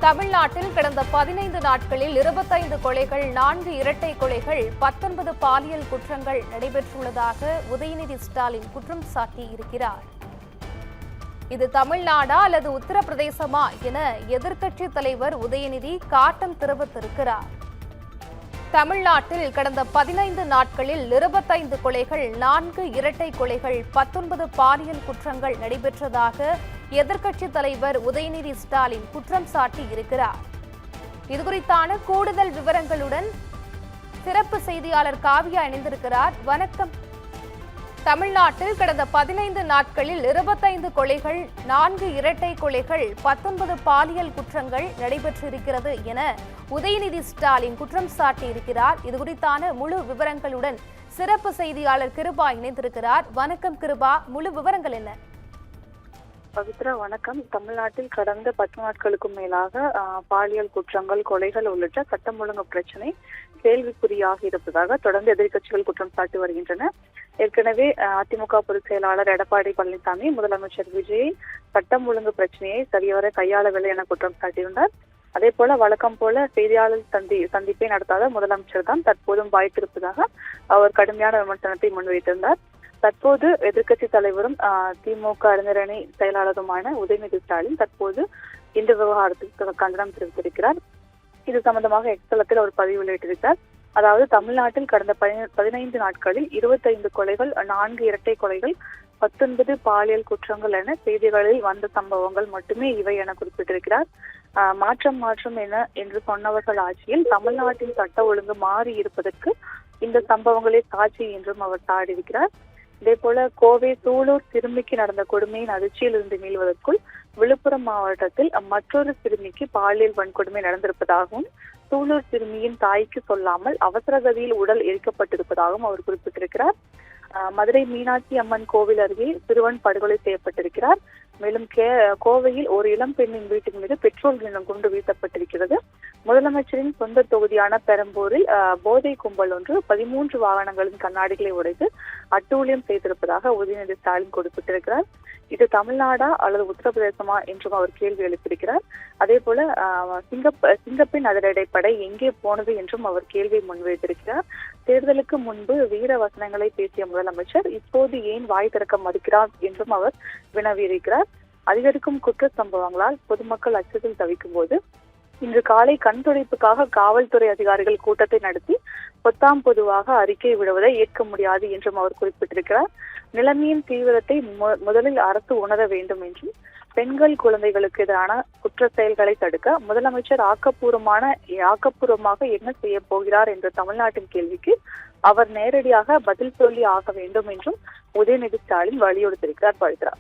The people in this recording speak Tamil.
தமிழ்நாட்டில் கடந்த 15 நாட்களில் 25 கொலைகள், 4 இரட்டை கொலைகள், 19 பாலியல் குற்றங்கள் நடைபெற்றுள்ளதாக உதயநிதி ஸ்டாலின் குற்றம் சாட்டியிருக்கிறார். இது தமிழ்நாடா அல்லது உத்தரப்பிரதேசமா என எதிர்க்கட்சித் தலைவர் உதயநிதி காட்டம் தெரிவித்திருக்கிறார். தமிழ்நாட்டில் கடந்த 15 நாட்களில் 25 கொலைகள், 4 இரட்டை கொலைகள், 19 பாலியல் குற்றங்கள் நடைபெற்றதாக எதிர்க்கட்சித் தலைவர் உதயநிதி ஸ்டாலின் குற்றம் சாட்டியிருக்கிறார். இதுகுறித்தான கூடுதல் விவரங்களுடன் சிறப்பு செய்தியாளர் காவியா இணைந்திருக்கிறார். வணக்கம். தமிழ்நாட்டில் கடந்த 15 நாட்களில் 25 கொலைகள், 4 இரட்டை கொலைகள், 19 பாலியல் குற்றங்கள் நடைபெற்றிருக்கிறது என உதயநிதி ஸ்டாலின் குற்றம் சாட்டியிருக்கிறார். இதுகுறித்தான முழு விவரங்களுடன் சிறப்பு செய்தியாளர் கிருபா இணைந்திருக்கிறார். வணக்கம் கிருபா, முழு விவரங்கள் என்ன? பவித்ரா வணக்கம். தமிழ்நாட்டில் கடந்த 10 நாட்களுக்கும் மேலாக பாலியல் குற்றங்கள், கொலைகள் உள்ளிட்ட சட்டம் ஒழுங்கு பிரச்சனை கேள்விக்குறியாக இருப்பதாக தொடர்ந்து எதிர்க்கட்சிகள் குற்றம் சாட்டி வருகின்றன. ஏற்கனவே அதிமுக பொதுச் செயலாளர் எடப்பாடி பழனிசாமி முதலமைச்சர் விஜய் சட்டம் ஒழுங்கு பிரச்சனையை சரிவர கையாளவில்லை என குற்றம் சாட்டியிருந்தார். அதே போல வழக்கம் போல செய்தியாளர் சந்திப்பை நடத்தாத முதலமைச்சர் தான் தற்போதும் வாய்த்திருப்பதாக அவர் கடுமையான விமர்சனத்தை முன்வைத்திருந்தார். தற்போது எதிர்க்கட்சி தலைவரும் திமுக அறிஞரணி செயலாளருமான உதயநிதி ஸ்டாலின் தற்போது இந்த விவகாரத்துக்கு கண்டனம் தெரிவித்திருக்கிறார். இது சம்பந்தமாக எக்ஸ் தளத்தில் ஒரு பதிவு வெளியிட்டிருக்கிறார். அதாவது தமிழ்நாட்டில் கடந்த 15 நாட்களில் 25 கொலைகள், 4 இரட்டை கொலைகள், 19 பாலியல் குற்றங்கள் என செய்திகளில் வந்த சம்பவங்கள் மட்டுமே இவை என குறிப்பிட்டிருக்கிறார். மாற்றம் என்று சொன்னவர்கள் ஆட்சியில் தமிழ்நாட்டின் சட்ட ஒழுங்கு மாறி இருப்பதற்கு இந்த சம்பவங்களே சாட்சி என்றும் அவர் சாடியிருக்கிறார். இதே போல கோவை சூலூர் சிறுமிக்கு நடந்த கொடுமையின் அதிர்ச்சியில் இருந்து மீள்வதற்குள் விழுப்புரம் மாவட்டத்தில் மற்றொரு சிறுமிக்கு பாலியல் வன்கொடுமை நடந்திருப்பதாகவும் சூலூர் சிறுமியின் தாய்க்கு சொல்லாமல் அவசரகதியில் உடல் எரிக்கப்பட்டிருப்பதாகவும் அவர் குறிப்பிட்டிருக்கிறார். மதுரை மீனாட்சி அம்மன் கோவில் அருகே சிறுவன் படுகொலை செய்யப்பட்டிருக்கிறார். மேலும் கோவையில் ஒரு இளம் பெண்ணின் வீட்டின் மீது பெட்ரோல் குண்டு வீசப்பட்டிருக்கிறது. முதலமைச்சரின் சொந்த தொகுதியான பெரம்பூரில் போதை கும்பல் ஒன்று 13 வாகனங்களின் கண்ணாடிகளை உடைத்து அட்டூழியம் செய்திருப்பதாக உதயநிதி ஸ்டாலின் குறிப்பிட்டிருக்கிறார். இது தமிழ்நாடா அல்லது உத்தரப்பிரதேசமா என்றும் அவர் கேள்வி எழுப்பியிருக்கிறார். அதே போல சிங்கப்பெண் அதிரடிப்படை எங்கே போனது என்றும் அவர் கேள்வி முன்வைத்திருக்கிறார். தேர்தலுக்கு முன்பு வீர வசனங்களை பேசிய முதலமைச்சர் இப்போது ஏன் வாய் திறக்க மறுக்கிறார் என்றும் அவர் வினவியிருக்கிறார். அதிகரிக்கும் குற்ற சம்பவங்களால் பொதுமக்கள் அச்சத்தில் தவிக்கும் போது இன்று காலை கண் துடைப்புக்காக காவல்துறை அதிகாரிகள் கூட்டத்தை நடத்தி பொத்தாம் பொதுவாக அறிக்கை விடுவதை ஏற்க முடியாது என்றும் அவர் குறிப்பிட்டிருக்கிறார். நிலைமையின் தீவிரத்தை முதலில் அரசு உணர வேண்டும் என்றும் பெண்கள், குழந்தைகளுக்கு எதிரான குற்ற செயல்களை தடுக்க முதலமைச்சர் ஆக்கப்பூர்வமாக என்ன செய்ய போகிறார் என்ற தமிழ்நாட்டின் கேள்விக்கு அவர் நேரடியாக பதில் சொல்லி ஆக வேண்டும் என்றும் உதயநிதி ஸ்டாலின் வலியுறுத்தியிருக்கிறார். பவித்ரா.